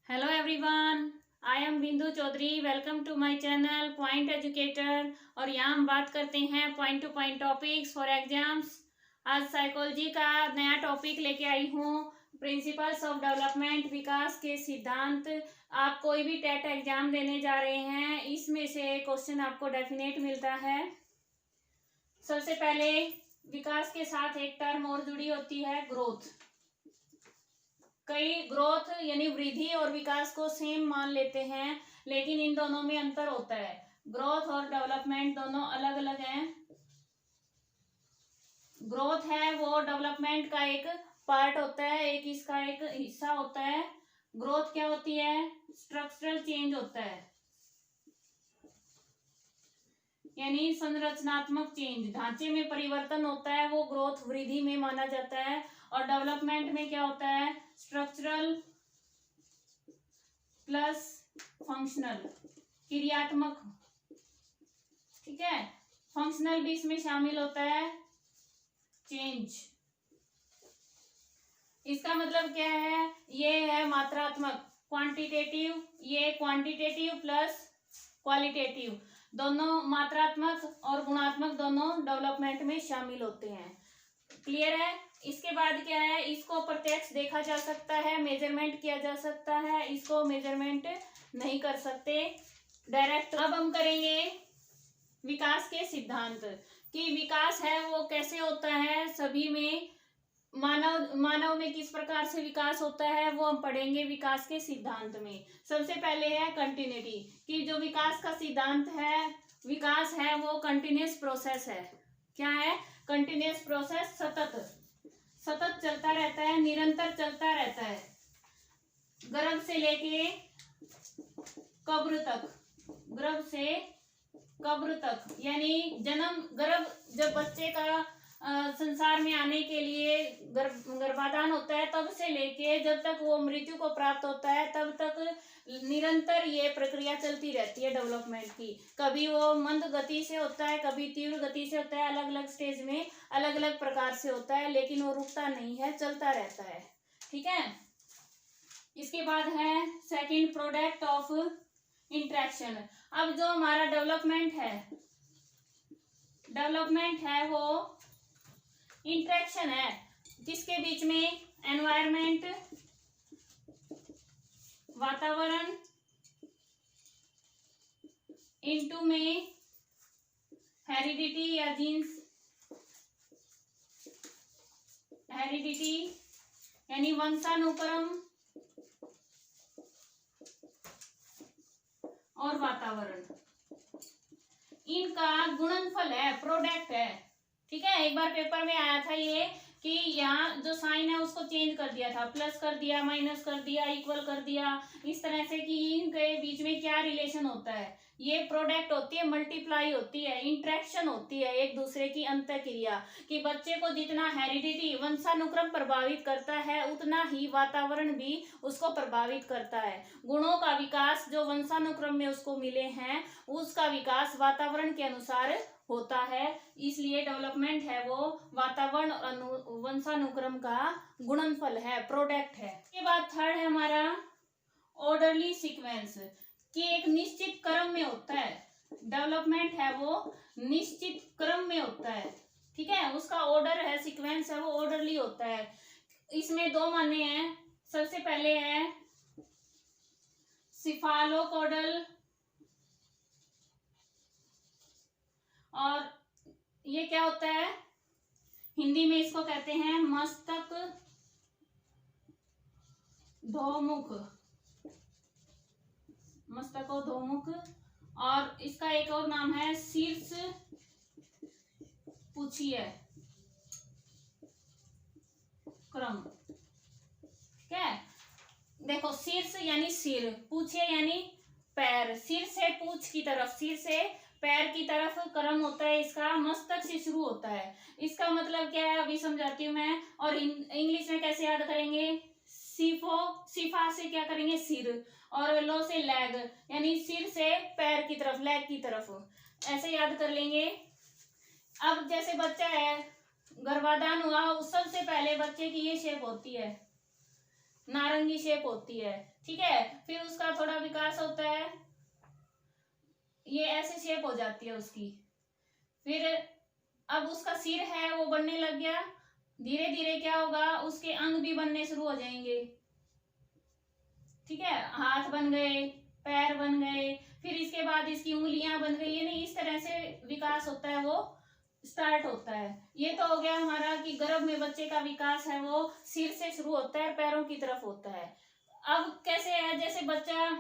Hello everyone, I am Bindu Chaudhary. Welcome to my channel point educator. और यहाँ हम बात करते हैं point to point topics for exams. आज साइकोलॉजी का नया टॉपिक लेके आई हूँ, प्रिंसिपल्स ऑफ डेवलपमेंट, विकास के सिद्धांत। आप कोई भी टेट एग्जाम देने जा रहे हैं, इसमें से क्वेश्चन आपको डेफिनेट मिलता है। सबसे पहले विकास के साथ एक टर्म और जुड़ी होती है, ग्रोथ। कई ग्रोथ यानी वृद्धि और विकास को सेम मान लेते हैं, लेकिन इन दोनों में अंतर होता है। ग्रोथ और डेवलपमेंट दोनों अलग अलग हैं। ग्रोथ है वो डेवलपमेंट का एक पार्ट होता है, एक इसका एक हिस्सा होता है। ग्रोथ क्या होती है? स्ट्रक्चरल चेंज होता है, यानी संरचनात्मक चेंज, ढांचे में परिवर्तन होता है, वो ग्रोथ वृद्धि में माना जाता है। और डेवलपमेंट में क्या होता है? स्ट्रक्चरल प्लस फंक्शनल, क्रियात्मक। ठीक है, फंक्शनल भी इसमें शामिल होता है, चेंज। इसका मतलब क्या है? ये है मात्रात्मक, क्वांटिटेटिव। ये क्वांटिटेटिव प्लस क्वालिटेटिव, दोनों मात्रात्मक और गुणात्मक दोनों डेवलपमेंट में शामिल होते हैं। क्लियर है? इसके बाद क्या है? इसको प्रत्यक्ष देखा जा सकता है, मेजरमेंट किया जा सकता है, इसको मेजरमेंट नहीं कर सकते डायरेक्ट। अब हम करेंगे विकास के सिद्धांत, कि विकास है वो कैसे होता है, सभी में मानव में किस प्रकार से विकास होता है, वो हम पढ़ेंगे विकास के सिद्धांत में। सबसे पहले है कंटिन्यूटी, कि जो विकास का सिद्धांत है, विकास है वो कंटिन्यूस प्रोसेस है। क्या है? कंटिन्यूस प्रोसेस, सतत चलता रहता है, निरंतर चलता रहता है, गर्भ से लेके कब्र तक। गर्भ से कब्र तक यानी जन्म, गर्भ, जब बच्चे का संसार में आने के लिए गर्भाधान होता है, तब से लेके जब तक वो मृत्यु को प्राप्त होता है, तब तक निरंतर ये प्रक्रिया चलती रहती है डेवलपमेंट की। कभी वो मंद गति से होता है, कभी तीव्र गति से होता है, अलग अलग स्टेज में अलग अलग प्रकार से होता है, लेकिन वो रुकता नहीं है, चलता रहता है। ठीक है, इसके बाद है सेकंड, प्रोडक्ट ऑफ इंटरेक्शन। अब जो हमारा डेवलपमेंट है वो इंटरेक्शन है, किसके बीच में? एनवायरमेंट, वातावरण, इनटू में हेरिडिटी या जीन्स, हेरिडिटी यानी वंशानुक्रम, और वातावरण, इनका गुणनफल है, प्रोडक्ट है। ठीक है, एक बार पेपर में आया था ये, कि यहाँ जो साइन है उसको चेंज कर दिया था, प्लस कर दिया, माइनस कर दिया, इक्वल कर दिया, इस तरह से कि इनके बीच में क्या रिलेशन होता है। ये प्रोडक्ट होती है, मल्टीप्लाई होती है, इंट्रैक्शन होती है, एक दूसरे की अंतःक्रिया, कि बच्चे को जितना हेरिडिटी, वंशानुक्रम प्रभावित करता है, उतना ही वातावरण भी उसको प्रभावित करता है। गुणों का विकास जो वंशानुक्रम में उसको मिले हैं, उसका विकास वातावरण के अनुसार होता है। इसलिए डेवलपमेंट है वो वातावरण और वंशानुक्रम का गुणनफल है, प्रोडक्ट है। इसके बाद थर्ड है हमारा ऑर्डरली सीक्वेंस, कि एक निश्चित क्रम में होता है। डेवलपमेंट है वो निश्चित क्रम में होता है। ठीक है, उसका ऑर्डर है, सीक्वेंस है वो ऑर्डरली होता है। इसमें दो माने हैं। सबसे पहले है सिफालोकॉडल, और ये क्या होता है? हिंदी में इसको कहते हैं मस्तक धोमुख, मस्तकोधोमुख। और इसका एक और नाम है शीर्ष पुच्छीय क्रम। ठीक है, देखो, शीर्ष यानी सिर, पूछिए यानी पैर, सिर से पूछ की तरफ, सिर से पैर की तरफ क्रम होता है इसका, मस्तक से शुरू होता है। इसका मतलब क्या है अभी समझाती हूँ मैं। और इंग्लिश में कैसे याद करेंगे? सिफा से क्या करेंगे? सिर, और लो से लेग, यानी सिर से पैर की तरफ, लेग की तरफ, ऐसे याद कर लेंगे। अब जैसे बच्चा है, गर्भाधान हुआ, उस सबसे पहले बच्चे की ये शेप होती है, नारंगी शेप होती है, ठीक है। फिर उसका थोड़ा विकास होता है, ये ऐसे शेप हो जाती है उसकी। फिर अब उसका सिर है वो बनने लग गया, धीरे धीरे क्या होगा, उसके अंग भी बनने शुरू हो जाएंगे, ठीक है। हाथ बन गए, पैर बन गए, फिर इसके बाद इसकी उंगलियां बन गई, यानी इस तरह से विकास होता है, वो स्टार्ट होता है। ये तो हो गया हमारा कि गर्भ में बच्चे का विकास है वो सिर से शुरू होता है, पैरों की तरफ होता है। अब कैसे है, जैसे बच्चा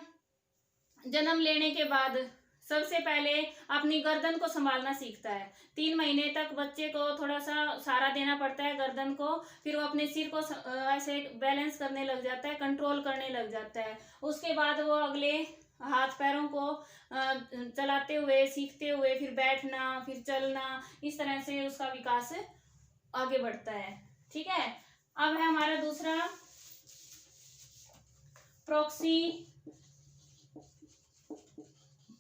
जन्म लेने के बाद सबसे पहले अपनी गर्दन को संभालना सीखता है। 3 महीने तक बच्चे को थोड़ा सा सहारा देना पड़ता है गर्दन को, फिर वो अपने सिर को ऐसे बैलेंस करने लग जाता है, कंट्रोल करने लग जाता है। उसके बाद वो अगले हाथ पैरों को चलाते हुए, सीखते हुए, फिर बैठना, फिर चलना, इस तरह से उसका विकास आगे बढ़ता है, ठीक है। अब है हमारा दूसरा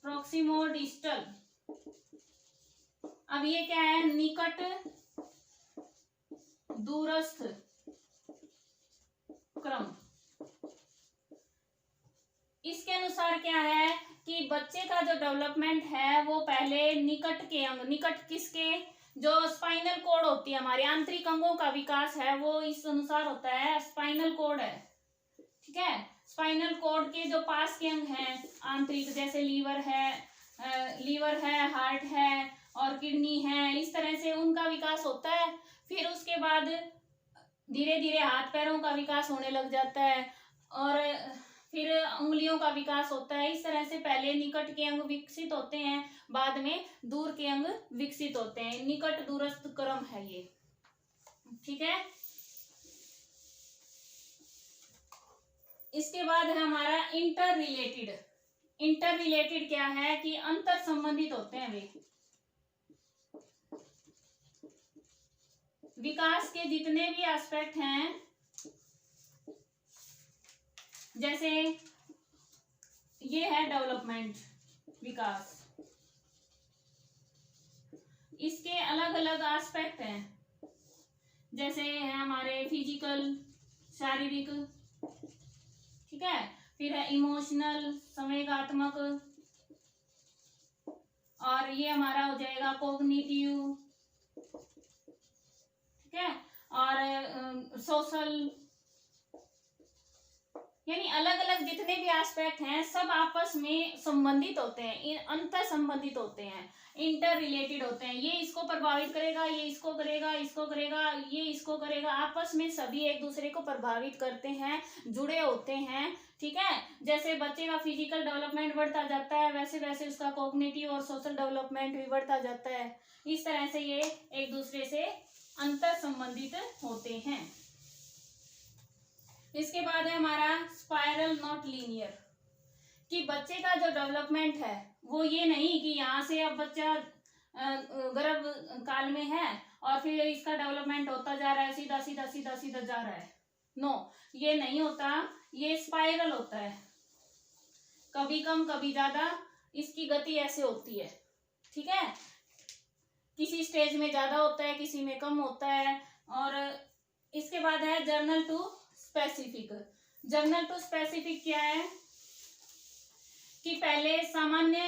प्रॉक्सिमोडिस्टल। अब ये क्या है, निकट दूरस्थ क्रम। इसके अनुसार क्या है कि बच्चे का जो डेवलपमेंट है वो पहले निकट के अंग, निकट किसके, जो स्पाइनल कोड होती है हमारी आंतरिक अंगों का विकास है वो इस अनुसार होता है, स्पाइनल कोड है, ठीक है। स्पाइनल कोड के जो पास के अंग हैं आंतरिक, जैसे लीवर है, हार्ट है और किडनी है, इस तरह से उनका विकास होता है। फिर उसके बाद धीरे धीरे हाथ पैरों का विकास होने लग जाता है और फिर उंगलियों का विकास होता है। इस तरह से पहले निकट के अंग विकसित होते हैं, बाद में दूर के अंग विकसित होते हैं। निकट दूरस्थ क्रम है ये, ठीक है। इसके बाद है हमारा इंटर रिलेटेड। इंटर रिलेटेड क्या है कि अंतर संबंधित होते हैं वे। विकास के जितने भी एस्पेक्ट हैं, जैसे ये है डेवलपमेंट, विकास, इसके अलग अलग एस्पेक्ट हैं, जैसे है हमारे फिजिकल, शारीरिक, ठीक है। फिर है इमोशनल, संवेगात्मक, और ये हमारा हो जाएगा कॉग्निटिव, ठीक है, और सोशल, यानी अलग अलग जितने भी एस्पेक्ट हैं सब आपस में संबंधित होते हैं, अंतर संबंधित होते हैं, इंटर रिलेटेड होते हैं। ये इसको प्रभावित करेगा, ये इसको करेगा, इसको करेगा, ये इसको करेगा, आपस में सभी एक दूसरे को प्रभावित करते हैं, जुड़े होते हैं, ठीक है। जैसे बच्चे का फिजिकल डेवलपमेंट बढ़ता जाता है वैसे वैसे उसका कॉग्निटिव और सोशल डेवलपमेंट भी बढ़ता जाता है। इस तरह से ये एक दूसरे से अंतर संबंधित होते हैं। इसके बाद है हमारा स्पाइरल नॉट लीनियर, कि बच्चे का जो डेवलपमेंट है वो ये नहीं कि यहाँ से अब बच्चा गर्भ काल में है और फिर इसका डेवलपमेंट होता जा रहा है, सीधा सीधा सीधा सीधा जा रहा है। नो, ये नहीं होता, ये स्पाइरल होता है, कभी कम कभी ज्यादा इसकी गति ऐसे होती है, ठीक है। किसी स्टेज में ज्यादा होता है, किसी में कम होता है। और इसके बाद है general to specific. General to specific क्या है कि पहले सामान्य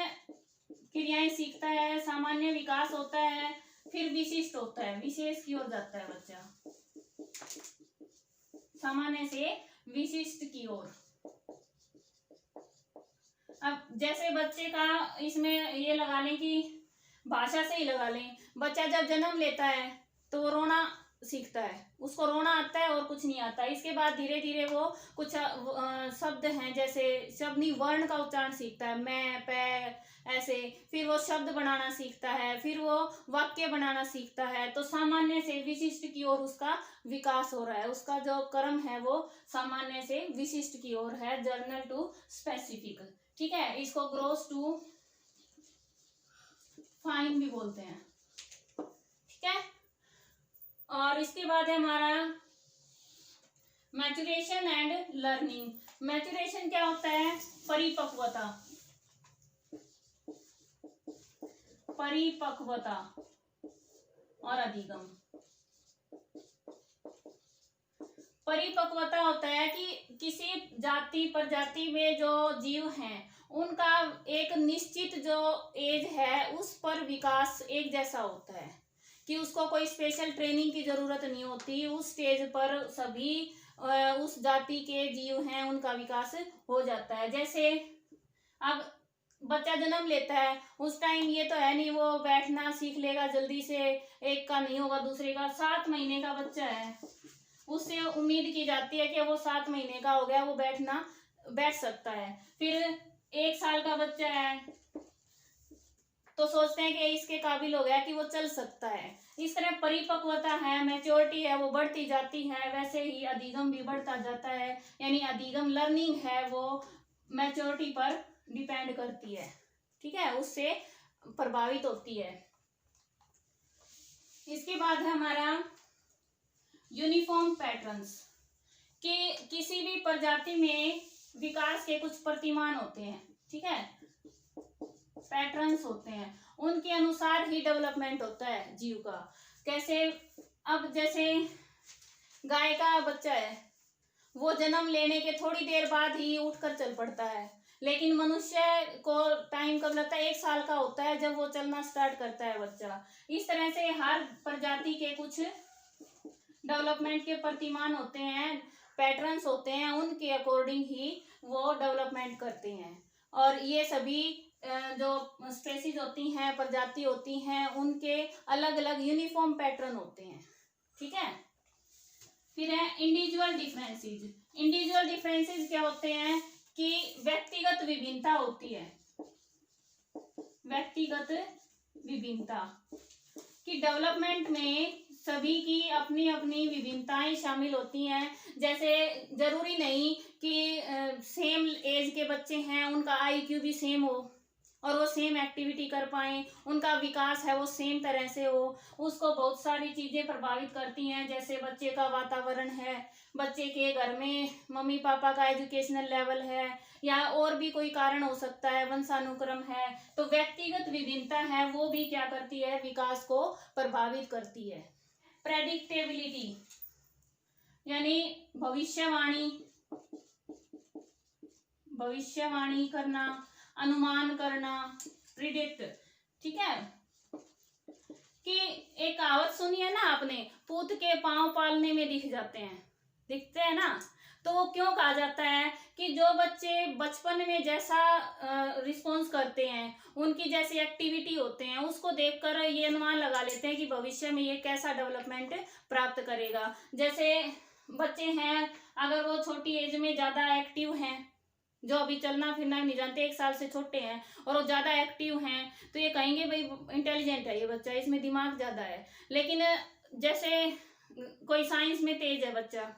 क्रियाएं सीखता है, सामान्य विकास होता है, फिर विशिष्ट होता है, विशेष की ओर जाता है बच्चा, सामान्य से विशिष्ट की ओर। अब जैसे बच्चे का इसमें ये लगा लें कि भाषा से ही लगा लें, बच्चा जब जन्म लेता है तो वो रोना सीखता है, उसको रोना आता है और कुछ नहीं आता। इसके बाद धीरे धीरे वो कुछ शब्द हैं, जैसे शब्द नहीं, वर्ण का उच्चारण सीखता है, मैं, पै, ऐसे। फिर वो शब्द बनाना सीखता है, फिर वो वाक्य बनाना सीखता है। तो सामान्य से विशिष्ट की ओर उसका विकास हो रहा है, उसका जो क्रम है वो सामान्य से विशिष्ट की ओर है, जर्नल टू स्पेसिफिक, ठीक है। इसको ग्रोस टू फाइन भी बोलते हैं, ठीक है। और इसके बाद है हमारा मैचुरेशन एंड लर्निंग। मैचुरेशन क्या होता है, परिपक्वता, परिपक्वता और अधिगम। परिपक्वता होता है कि किसी जाति प्रजाति में जो जीव हैं उनका एक निश्चित जो एज है उस पर विकास एक जैसा होता है, कि उसको कोई स्पेशल ट्रेनिंग की जरूरत नहीं होती। उस स्टेज पर सभी उस जाति के जीव हैं उनका विकास हो जाता है। जैसे अब बच्चा जन्म लेता है, उस टाइम ये तो है नहीं वो बैठना सीख लेगा जल्दी से, एक का नहीं होगा दूसरे का। 7 महीने का बच्चा है, उससे उम्मीद की जाती है कि वो 7 महीने का हो गया, वो बैठ सकता है। फिर 1 साल का बच्चा है तो सोचते हैं कि इसके काबिल हो गया कि वो चल सकता है। इस तरह परिपक्वता है, मैच्योरिटी है, वो बढ़ती जाती है। वैसे ही अधिगम भी बढ़ता जाता है, यानी अधिगम लर्निंग है वो मैच्योरिटी पर डिपेंड करती है, ठीक है, उससे प्रभावित होती है। इसके बाद है हमारा यूनिफॉर्म पैटर्न्स, कि किसी भी प्रजाति में विकास के कुछ प्रतिमान होते हैं, ठीक है, पैटर्न्स होते हैं, उनके अनुसार ही डेवलपमेंट होता है जीव का। कैसे, अब जैसे गाय का बच्चा है, वो जन्म लेने के थोड़ी देर बाद ही उठकर चल पड़ता है, लेकिन मनुष्य को टाइम कब लगता है, 1 साल का होता है जब वो चलना स्टार्ट करता है बच्चा। इस तरह से हर प्रजाति के कुछ डेवलपमेंट के प्रतिमान होते हैं, पैटर्न्स होते हैं, उनके अकॉर्डिंग ही वो डेवलपमेंट करते हैं। और ये सभी जो स्पेसीज होती हैं, प्रजाति होती हैं, उनके अलग अलग यूनिफॉर्म पैटर्न होते हैं, ठीक है। फिर है इंडिविजुअल डिफरेंसेस। इंडिविजुअल डिफरेंसेस क्या होते हैं कि व्यक्तिगत विभिन्नता होती है, व्यक्तिगत विभिन्नता, कि डेवलपमेंट में सभी की अपनी अपनी विभिन्नताएं शामिल होती हैं। जैसे जरूरी नहीं कि सेम एज के बच्चे हैं उनका IQ भी सेम हो और वो सेम एक्टिविटी कर पाएं, उनका विकास है वो सेम तरह से हो। उसको बहुत सारी चीजें प्रभावित करती हैं, जैसे बच्चे का वातावरण है, बच्चे के घर में मम्मी पापा का एजुकेशनल लेवल है, या और भी कोई कारण हो सकता है, वंशानुक्रम है। तो व्यक्तिगत विभिन्नता है वो भी क्या करती है, विकास को प्रभावित करती है। प्रेडिक्टेबिलिटी यानी भविष्यवाणी करना, अनुमान करना, प्रिडिक्ट, ठीक है। कि एक कहावत सुनी है ना आपने, पूत के पांव पालने में दिखते हैं ना। तो वो क्यों कहा जाता है कि जो बच्चे बचपन में जैसा रिस्पॉन्स करते हैं, उनकी जैसी एक्टिविटी होते हैं, उसको देखकर ये अनुमान लगा लेते हैं कि भविष्य में ये कैसा डेवलपमेंट प्राप्त करेगा। जैसे बच्चे हैं, अगर वो छोटी एज में ज्यादा एक्टिव हैं, जो अभी चलना फिरना नहीं जानते, 1 साल से छोटे हैं, और वो ज्यादा एक्टिव हैं, तो ये कहेंगे भाई इंटेलिजेंट है ये बच्चा, इसमें दिमाग ज्यादा है। लेकिन जैसे कोई साइंस में तेज है बच्चा,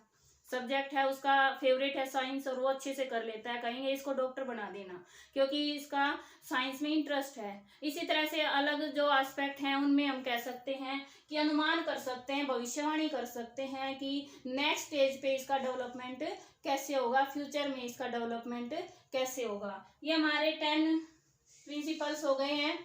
सब्जेक्ट है उसका फेवरेट है साइंस और वो अच्छे से कर लेता है, कहेंगे इसको डॉक्टर बना देना क्योंकि इसका साइंस में इंटरेस्ट है। इसी तरह से अलग जो एस्पेक्ट हैं उनमें हम कह सकते हैं कि अनुमान कर सकते हैं, भविष्यवाणी कर सकते हैं कि नेक्स्ट स्टेज पे इसका डेवलपमेंट कैसे होगा, फ्यूचर में इसका डेवलपमेंट कैसे होगा। ये हमारे 10 प्रिंसिपल्स हो गए हैं।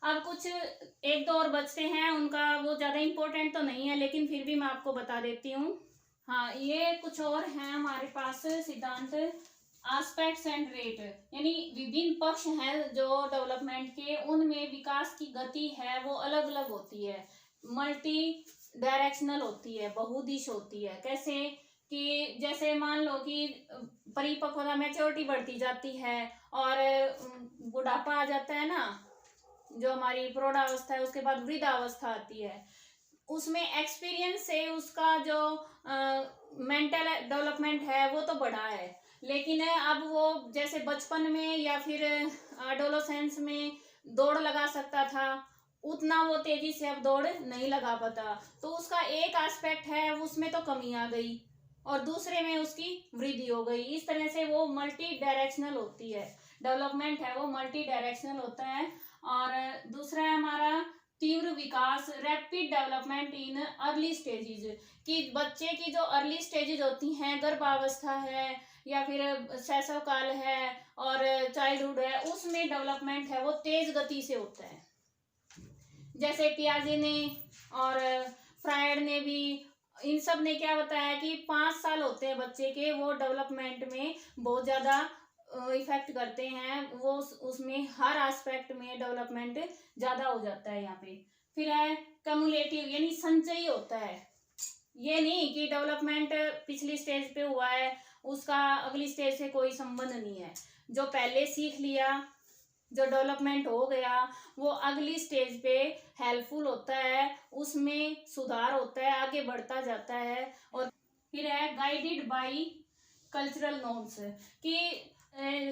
अब कुछ 1-2 और बचते हैं, उनका वो ज़्यादा इम्पोर्टेंट तो नहीं है लेकिन फिर भी मैं आपको बता देती हूँ। हाँ, ये कुछ और हैं हमारे पास सिद्धांत, एस्पेक्ट्स एंड रेट, यानी विभिन्न पक्ष हैं जो डेवलपमेंट के, उनमें विकास की गति है वो अलग अलग होती है, मल्टी डायरेक्शनल होती है, बहुदिश होती है। कैसे कि जैसे मान लो कि परिपक्वता मैच्योरिटी बढ़ती जाती है और बुढ़ापा आ जाता है ना, जो हमारी प्रौढ़ावस्था है, उसके बाद वृद्धावस्था आती है, उसमें एक्सपीरियंस से उसका जो मेंटल डेवलपमेंट है वो तो बढ़ा है, लेकिन अब वो जैसे बचपन में या फिर एडोलेसेंस में दौड़ लगा सकता था, उतना वो तेजी से अब दौड़ नहीं लगा पाता। तो उसका एक एस्पेक्ट है उसमें तो कमी आ गई और दूसरे में उसकी वृद्धि हो गई। इस तरह से वो मल्टी डायरेक्शनल होती है, डेवलपमेंट है वो मल्टी डायरेक्शनल होता है। और दूसरा है हमारा तीव्र विकास, rapid development in early stages, कि बच्चे की जो अर्ली स्टेजेज होती हैं, गर्भावस्था है या फिर शैशव काल है और चाइल्डहुड है, उसमें डेवलपमेंट है वो तेज गति से होता है। जैसे पियाजे ने और फ्रायड ने भी इन सब ने क्या बताया कि 5 साल होते हैं बच्चे के, वो डेवलपमेंट में बहुत ज्यादा इफेक्ट करते हैं, वो उसमें हर एस्पेक्ट में डेवलपमेंट ज्यादा हो जाता है यहाँ पे। फिर है कम्युलेटिव, यानी संचयी होता है। ये नहीं कि डेवलपमेंट पिछली स्टेज पे हुआ है उसका अगली स्टेज से कोई संबंध नहीं है। जो पहले सीख लिया, जो डेवलपमेंट हो गया, वो अगली स्टेज पे हेल्पफुल होता है, उसमें सुधार होता है, आगे बढ़ता जाता है। और फिर है गाइडेड बाय कल्चरल नॉर्म्स, कि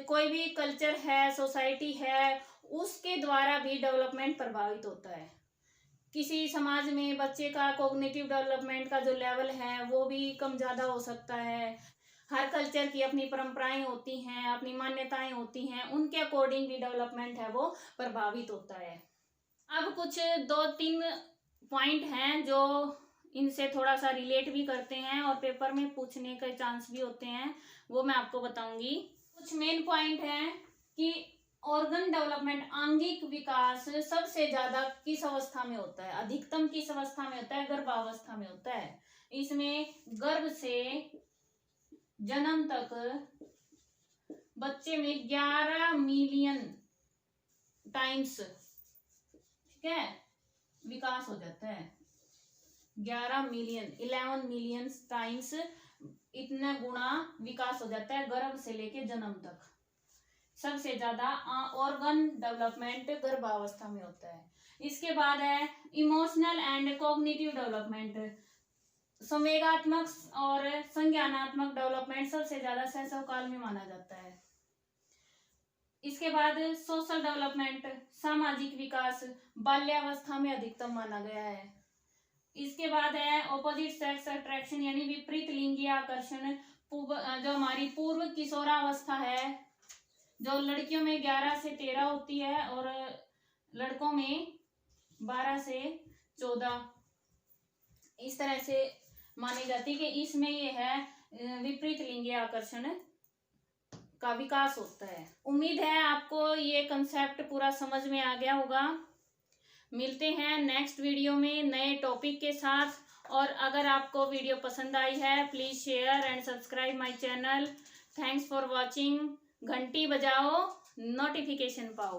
कोई भी कल्चर है, सोसाइटी है, उसके द्वारा भी डेवलपमेंट प्रभावित होता है। किसी समाज में बच्चे का कॉग्निटिव डेवलपमेंट का जो लेवल है वो भी कम ज़्यादा हो सकता है। हर कल्चर की अपनी परंपराएं होती हैं, अपनी मान्यताएं होती हैं, उनके अकॉर्डिंग भी डेवलपमेंट है वो प्रभावित होता है। अब कुछ 2-3 पॉइंट हैं जो इनसे थोड़ा सा रिलेट भी करते हैं और पेपर में पूछने के चांस भी होते हैं, वो मैं आपको बताऊंगी। कुछ मेन पॉइंट हैं कि ऑर्गन डेवलपमेंट, आंगिक विकास सबसे ज्यादा किस अवस्था में होता है, अधिकतम किस अवस्था में होता है, गर्भावस्था में होता है। इसमें गर्भ से जन्म तक बच्चे में 11 मिलियन टाइम्स, ठीक है, विकास हो जाता है। 11 मिलियन टाइम्स इतना गुना विकास हो जाता है गर्भ से लेके जन्म तक। सबसे ज्यादा ऑर्गन डेवलपमेंट गर्भावस्था में होता है। इसके बाद है इमोशनल एंड कॉग्निटिव डेवलपमेंट, संवेगात्मक और संज्ञानात्मक डेवलपमेंट सबसे ज्यादा शैशव काल में माना जाता है। इसके बाद सोशल डेवलपमेंट, सामाजिक विकास बाल्यावस्था में अधिकतम माना गया है। इसके बाद है ऑपोजिट सेक्स अट्रैक्शन, यानी विपरीत लिंगीय आकर्षण, जो हमारी पूर्व किशोरावस्था है, जो लड़कियों में 11 से 13 होती है और लड़कों में 12 से 14, इस तरह से मानी जाती है कि इसमें ये है विपरीत लिंगीय आकर्षण का विकास होता है। उम्मीद है आपको ये कंसेप्ट पूरा समझ में आ गया होगा। मिलते हैं नेक्स्ट वीडियो में नए टॉपिक के साथ, और अगर आपको वीडियो पसंद आई है please share and subscribe my channel. Thanks for watching. घंटी बजाओ, नोटिफिकेशन पाओ।